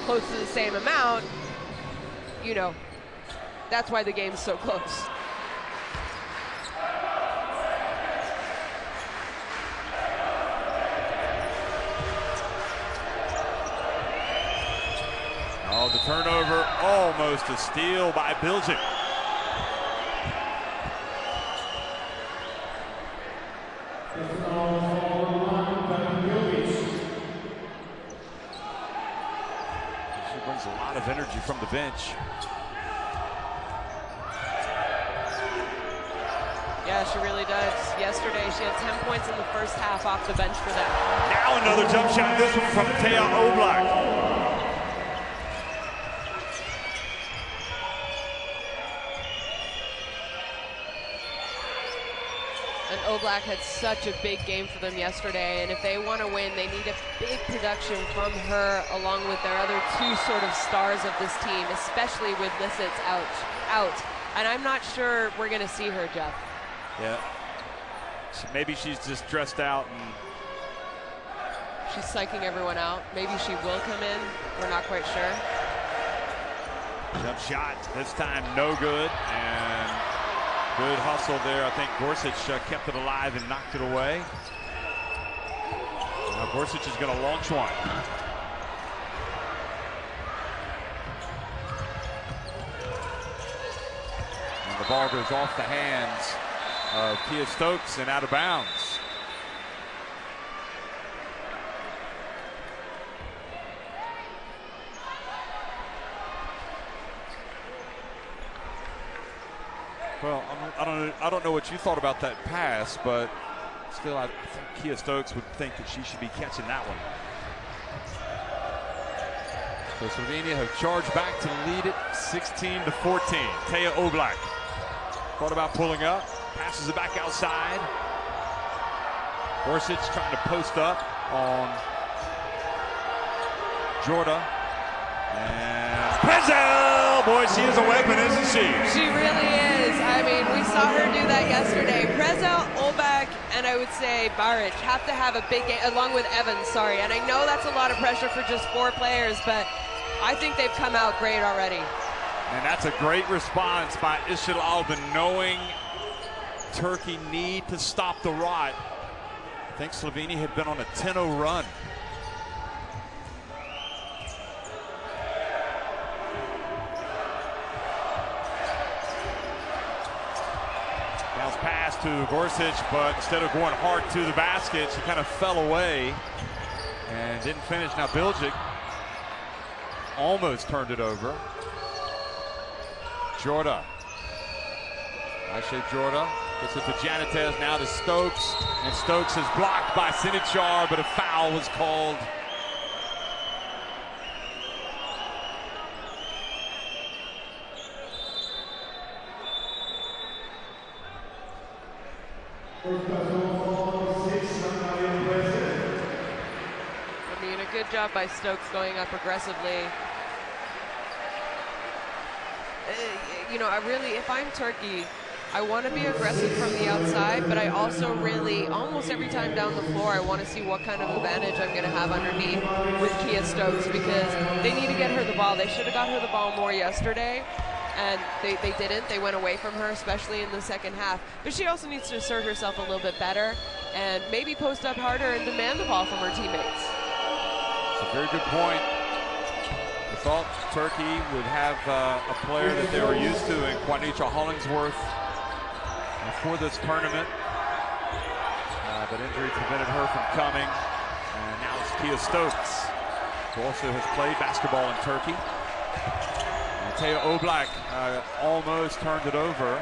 close to the same amount, you know, that's why the game's so close. Oh, the turnover, almost a steal by Bilgic. She brings a lot of energy from the bench. Yeah, she really does. Yesterday, she had 10 points in the first half off the bench for them. Now another jump shot, this one from TUR SLO. And Oblak had such a big game for them yesterday, and if they want to win, they need a big production from her along with their other two sort of stars of this team, especially with Lissett's out. And I'm not sure we're going to see her, Jeff. Yeah. Maybe she's just dressed out and she's psyching everyone out. Maybe she will come in. We're not quite sure. Jump shot, this time no good, and good hustle there. I think Gorsuch kept it alive and knocked it away. Now Gorsuch is going to launch one. And the ball goes off the hands of Kia Stokes and out of bounds. Well, I don't know what you thought about that pass, but still, I think Kia Stokes would think that she should be catching that one. So Slovenia have charged back to lead it 16-14. TUR Oblak thought about pulling up, passes it back outside. Gorsuch trying to post up on Jorda. And Prezel! Boy, she is a weapon, isn't she? She really is. I mean, we saw her do that yesterday. Prezel, Oblak, and I would say Baric have to have a big game, along with Evans, sorry. And I know that's a lot of pressure for just 4 players, but I think they've come out great already. And that's a great response by Ishil Albin, knowing Turkey need to stop the rot. I think Slovenia had been on a 10-0 run. Bounce pass to Gorsuch, but instead of going hard to the basket, she kind of fell away and didn't finish. Now Bilgic almost turned it over. Jorda. Aisha Jorda gets it to Janites, now to Stokes, and Stokes is blocked by Sinichar, but a foul was called. I mean, a good job by Stokes going up aggressively. You know, if I'm Turkey, I want to be aggressive from the outside, but I also really, almost every time down the floor, I want to see what kind of advantage I'm going to have underneath with Kia Stokes, because they need to get her the ball. They should have got her the ball more yesterday, and they didn't. They went away from her, especially in the second half. But she also needs to assert herself a little bit better and maybe post up harder and demand the ball from her teammates. It's a very good point. I thought Turkey would have a player that they were used to in Quanitra Hollingsworth for this tournament, but injury prevented her from coming. And now it's Kia Stokes, who also has played basketball in Turkey. And TUR Oblak almost turned it over.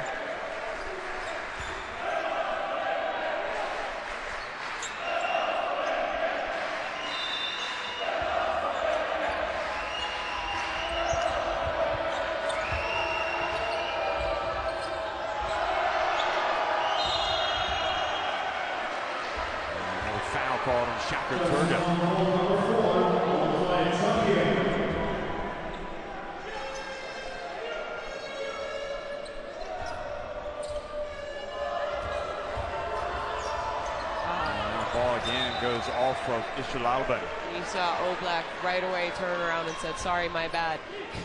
Foul called on Shaka Turgut. The ball again goes off off of Ishil Alban. You saw Oblak right away turn around and said, sorry, my bad.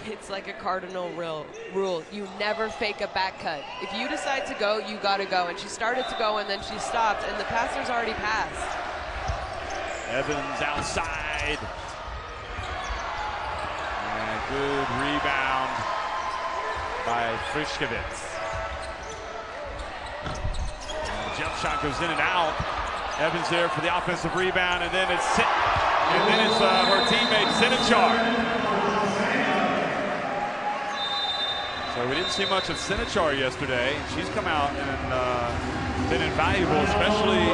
It's like a cardinal rule. You never fake a back cut. If you decide to go, you got to go. And she started to go, and then she stopped, and the passer's already passed. Evans outside. And good rebound by Frischkowitz. Jump shot goes in and out. Evans there for the offensive rebound, and then it's her teammate Sinichar. So we didn't see much of Sinichar yesterday. She's come out and been invaluable, especially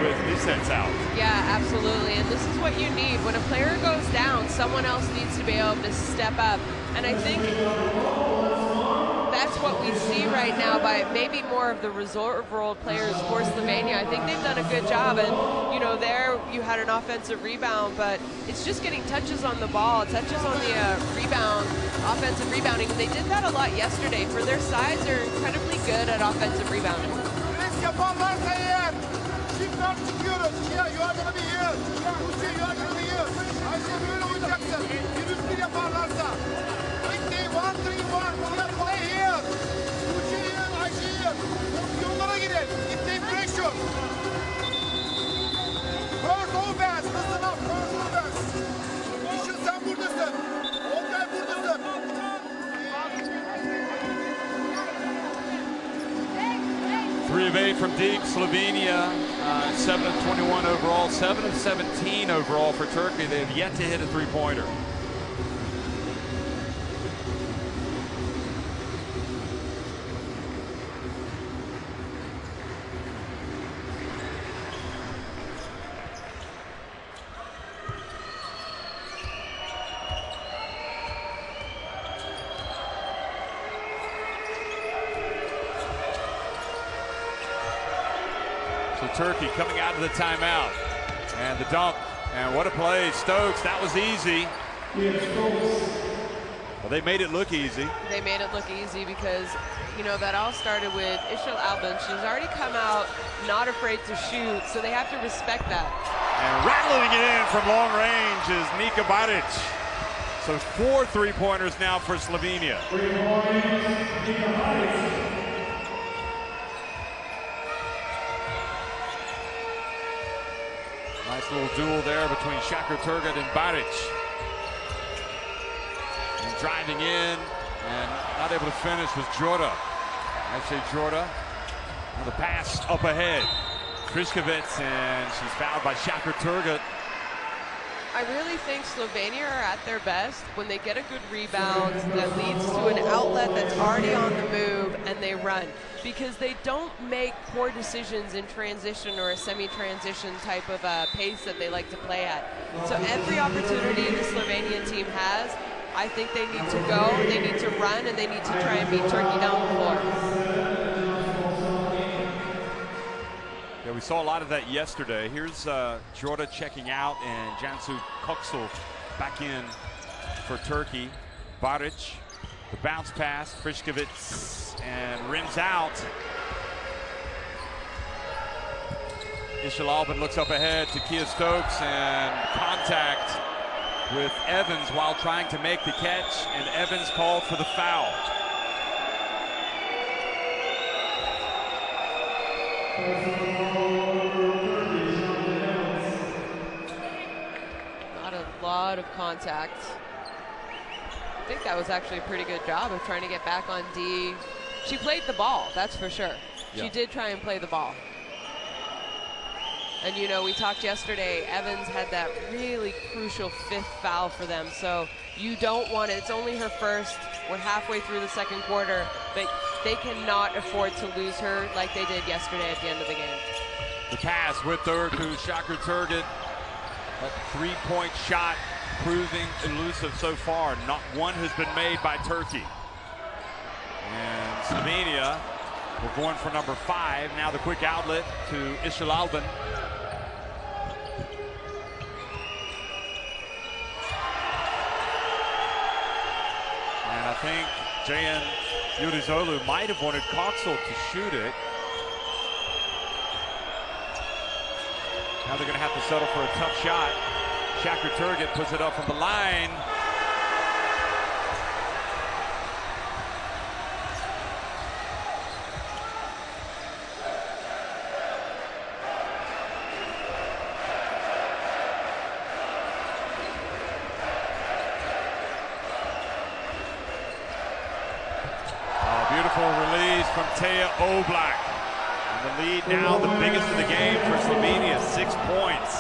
with Nisset's out. Yeah, absolutely. And this is what you need. When a player goes down, someone else needs to be able to step up. And I think that's what we see right now by maybe more of the reserve role players for Slovenia. I think they've done a good job. And, you know, there you had an offensive rebound, but it's just getting touches on the ball, touches on the rebound, offensive rebounding. And they did that a lot yesterday. For their size, they're incredibly good at offensive rebounding. Three of 8 from deep. Slovenia, 7 of 21 overall, 7 of 17 overall for Turkey. They have yet to hit a three-pointer. Turkey coming out of the timeout, and the dump, and what a play. Stokes, that was easy. Well, they made it look easy. They made it look easy because, you know, that all started with Ishil Alban. She's already come out not afraid to shoot, so they have to respect that. And rattling it in from long range is Nika Baric. So 4 three-pointers now for Slovenia. Nice little duel there between Shakur Turgut and Baric. And driving in and not able to finish was Jorda. Actually, Jorda. And the pass up ahead. Frischkowitz, and she's fouled by Shakur Turgut. I really think Slovenia are at their best when they get a good rebound that leads to an outlet that's already on the move and they run, because they don't make poor decisions in transition or a semi-transition type of pace that they like to play at. So every opportunity the Slovenian team has, I think they need to go, they need to run, and they need to try and beat Turkey down the floor. Yeah, we saw a lot of that yesterday. Here's Jorda checking out, and Cansu Koksal back in for Turkey. Baric, the bounce pass, Frischkowitz, and rims out. Ishil Alban looks up ahead to Kia Stokes, and contact with Evans while trying to make the catch, and Evans called for the foul. Not a lot of contact. I think that was actually a pretty good job of trying to get back on D. She played the ball, that's for sure. Yeah. She did try and play the ball. And you know, we talked yesterday, Evans had that really crucial 5th foul for them. So you don't want it. It's only her first. We're halfway through the second quarter, but they cannot afford to lose her like they did yesterday at the end of the game. The pass with her to Shakur Turgut. That 3-point shot proving elusive so far. Not one has been made by Turkey. And Slovenia, we're going for number 5. Now the quick outlet to Ishil Alban. And I think Jan Yudizolu might have wanted Koksal to shoot it. Now they're going to have to settle for a tough shot. Shakur Turgut puts it up from the line. Beautiful release from TUR Oblak. And the lead now, the biggest of the game for Slovenia, 6 points.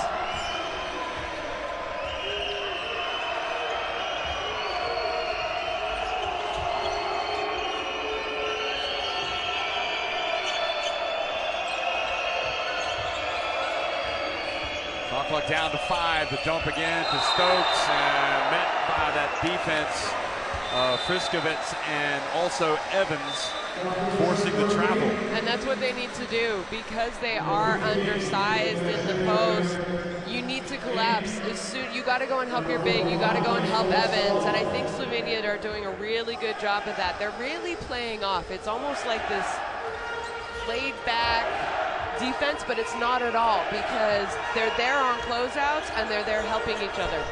Shot clock down to 5. The dump again to Stokes, and met by that defense. Friskovets and also Evans forcing the travel. And that's what they need to do because they are undersized in the post. You need to collapse as soon. You got to go and help your big. You got to go and help Evans. And I think Slovenia are doing a really good job of that. They're really playing off. It's almost like this laid back defense, but it's not at all because they're there on closeouts and they're there helping each other.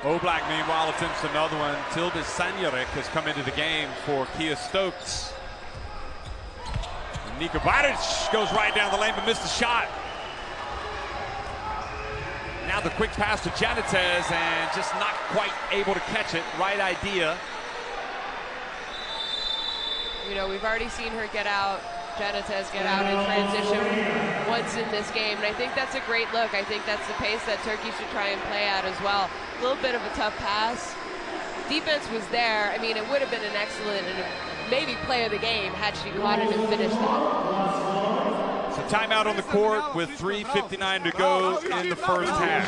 Oblak, meanwhile, attempts another one. Tilde Sanjarek has come into the game for Kia Stokes. Nika Baric goes right down the lane but missed the shot. Now the quick pass to Janitez and just not quite able to catch it. Right idea. You know, we've already seen her get out. Janitez get out in transition once in this game, and I think that's a great look. I think that's the pace that Turkey should try and play at as well. A little bit of a tough pass. Defense was there. I mean, it would have been an excellent and maybe play of the game had she caught it and finished that. So timeout on the court with 3:59 to go in the first half.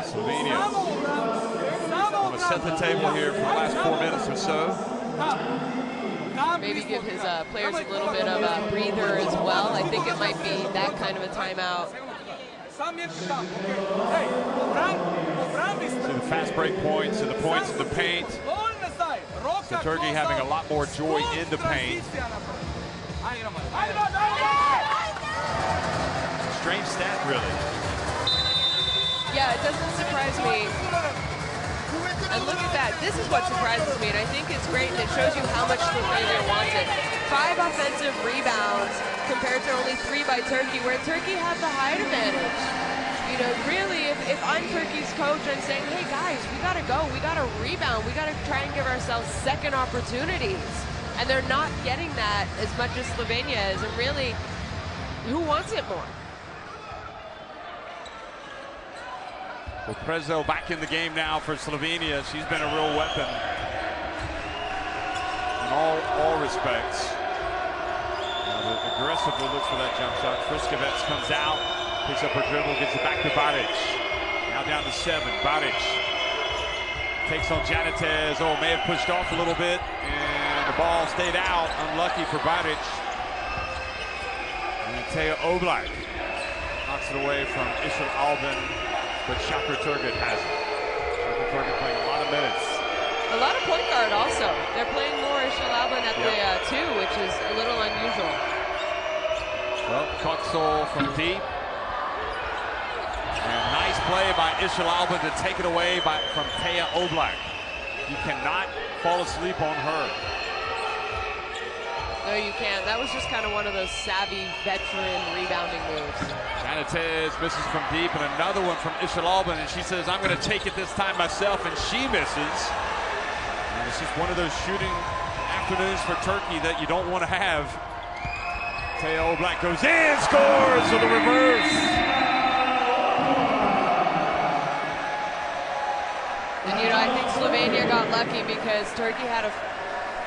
Slovenia going to set the table here for the last 4 minutes or so. Maybe give his players a little bit of a breather as well. I think it might be that kind of a timeout. See the fast break points and the points in the paint. So Turkey having a lot more joy in the paint. Strange stat, really. Yeah, it doesn't surprise me. And look at that. This is what surprises me, and I think it's great, and it shows you how much Slovenia wants it. 5 offensive rebounds compared to only 3 by Turkey, where Turkey had the height advantage. You know, really, if I'm Turkey's coach, I'm saying, hey guys, we gotta go, we gotta rebound, we gotta try and give ourselves second opportunities. And they're not getting that as much as Slovenia is, and really, who wants it more? Well, Prezo back in the game now for Slovenia. She's been a real weapon in all respects. Aggressively looks for that jump shot. Friskovets comes out, picks up her dribble, gets it back to Baric. Now down to 7. Baric takes on Janitez. Oh, may have pushed off a little bit, and the ball stayed out. Unlucky for Baric. And TUR Oblak knocks it away from Ishil Albin. But Shakur Turgut has it. Shakur Turgut playing a lot of minutes. A lot of point guard also. They're playing more Ishil Albin at the 2, which is a little unusual. Well, Koksol from deep. And nice play by Ishil Albin to take it away from TUR Oblak. You cannot fall asleep on her. No, you can't. That was just kind of one of those savvy veteran rebounding moves. Janitez misses from deep, and another one from Ishil Albin, and she says, I'm going to take it this time myself, and she misses. And it's just one of those shooting afternoons for Turkey that you don't want to have. TUR Oblak goes in, scores with the reverse. And you know, I think Slovenia got lucky because Turkey had a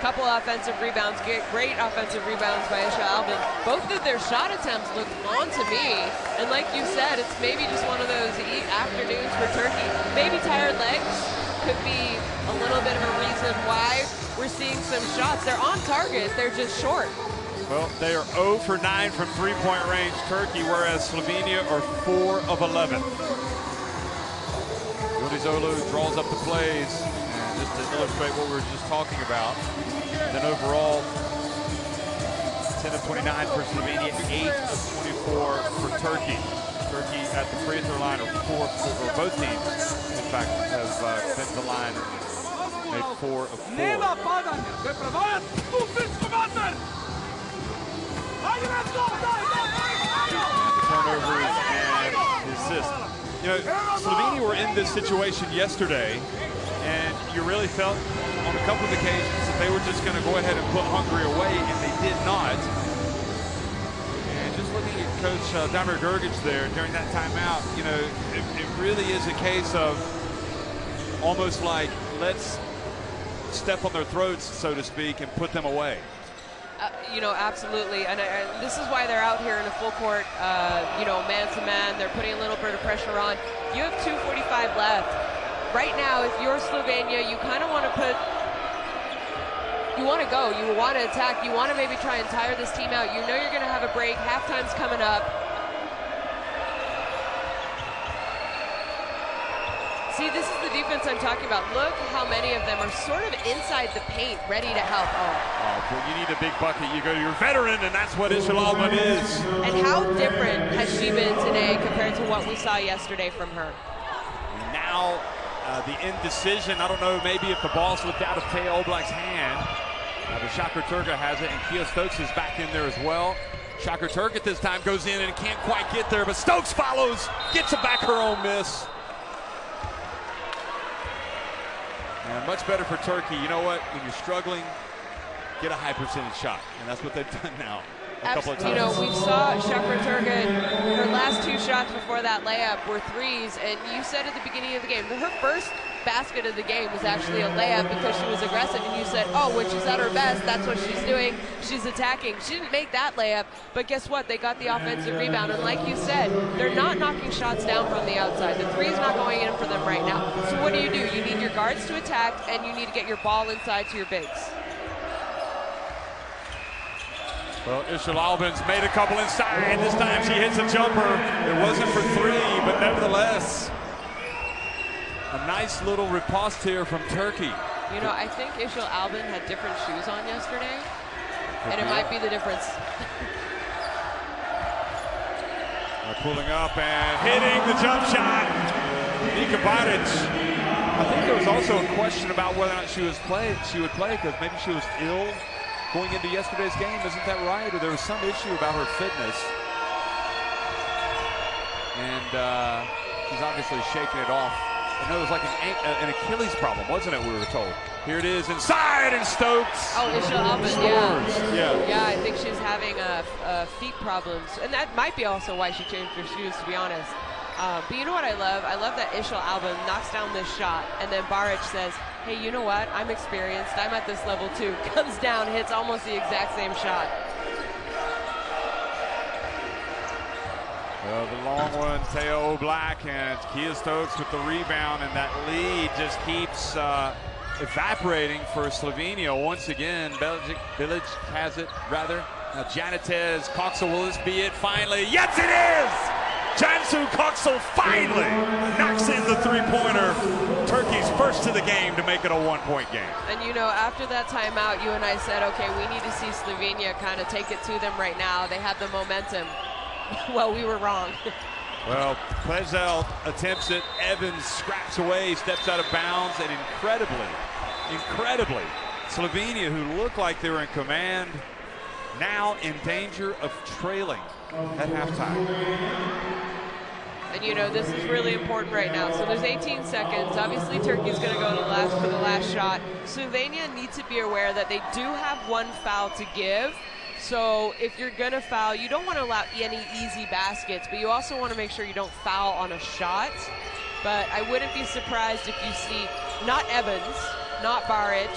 couple offensive rebounds, great offensive rebounds by Ishil Albin. Both of their shot attempts looked on to me, and like you said, it's maybe just one of those afternoons for Turkey. Maybe tired legs could be a little bit of a reason why we're seeing some shots. They're on target, they're just short. Well, they are 0 for 9 from three-point range, Turkey, whereas Slovenia are 4 of 11. Zolu draws up the plays. Just to illustrate what we were just talking about. And then overall, 10 of 29 for Slovenia, 8 of 24 for Turkey. Turkey at the free throw line, or both teams, in fact, have been to the line and made 4 of 4. And the turnovers and the assist. You know, Slovenia were in this situation yesterday, and you really felt on a couple of occasions that they were just going to go ahead and put Hungary away, and they did not. And just looking at Coach Damir Gergic there during that timeout, you know, it really is a case of almost like, let's step on their throats, so to speak, and put them away. You know, absolutely, and this is why they're out here in a full court, you know, man-to-man. They're putting a little bit of pressure on. You have 2:45 left. Right now, if you're Slovenia, you kind of want to you want to go, you want to attack, you want to maybe try and tire this team out. You know you're going to have a break, halftime's coming up. See, this is the defense I'm talking about. Look how many of them are sort of inside the paint, ready to help. Oh, well, you need a big bucket. You go to your veteran, and that's what Ishil Alban is. And how different has she been today compared to what we saw yesterday from her? Now, the indecision. I don't know, maybe if the ball slipped out of Taya Oblak's hand. But Shakir Turka has it, and Kia Stokes is back in there as well. Shakir Turka at this time goes in and can't quite get there, but Stokes follows, gets it back, her own miss. And much better for Turkey. You know what? When you're struggling, get a high percentage shot. And that's what they've done now a couple of times. You know, we saw Shakir Turka, her last 2 shots before that layup were threes. And you said at the beginning of the game, her first basket of the game was actually a layup because she was aggressive. And you said, oh, when she's at her best, that's what she's doing. She's attacking. She didn't make that layup. But guess what? They got the offensive rebound. And like you said, they're not knocking shots down from the outside. The three's not going in for them right now. So what do? You need your guards to attack, and you need to get your ball inside to your bigs. Well, Ishil Alban's made a couple inside. This time she hits a jumper. It wasn't for 3, but nevertheless, a nice little riposte here from Turkey. You know, I think Ishil Alban had different shoes on yesterday, and it might be the difference. Pulling up and hitting the jump shot. Nika Baric. I think there was also a question about whether or not she would play because maybe she was ill going into yesterday's game. Isn't that right? Or there was some issue about her fitness. And she's obviously shaking it off. I know it was like an Achilles problem, wasn't it, we were told? Here it is inside, and Stokes. Oh, Ishil Alban, yeah. Yeah, I think she's having feet problems. And that might be also why she changed her shoes, to be honest. But you know what I love? I love that Ishil Alban knocks down this shot, and then Baric says, hey, you know what? I'm experienced. I'm at this level too. Comes down, hits almost the exact same shot. Well, the long one, Taya Oblak, and Kia Stokes with the rebound, and that lead just keeps evaporating for Slovenia. Once again, Bilic has it, rather. Now Janitez, Coxel, will this be it finally? Yes, it is! Cansu Coxel finally knocks in the 3-pointer. Turkey's first to the game to make it a 1-point game. And you know, after that timeout, you and I said, okay, we need to see Slovenia kind of take it to them right now. They have the momentum. Well, we were wrong. Well, Plezel attempts it. Evans scraps away, steps out of bounds, and incredibly, Slovenia, who looked like they were in command, now in danger of trailing at halftime. And you know, this is really important right now. So there's 18 seconds. Obviously, Turkey's going to go for the last shot. Slovenia needs to be aware that they do have 1 foul to give. So if you're going to foul, you don't want to allow any easy baskets, but you also want to make sure you don't foul on a shot. But I wouldn't be surprised if you see not Evans, not Baric,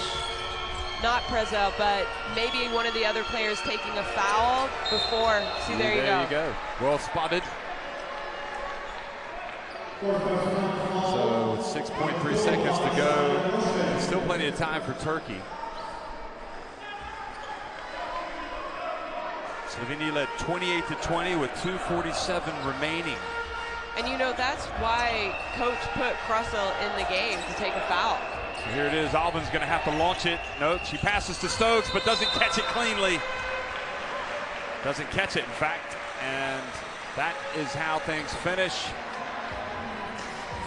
not Prezel, but maybe one of the other players taking a foul before. See, there you go. Well spotted. So with 6.3 seconds to go, still plenty of time for Turkey. Slovenia led 28-20 with 2:47 remaining. And you know, that's why Coach put Krusell in the game to take a foul. So here it is. Alban's going to have to launch it. Nope, she passes to Stokes, but doesn't catch it cleanly. Doesn't catch it, in fact. And That is how things finish.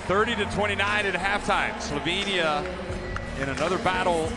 30-29 at halftime. Slovenia in another battle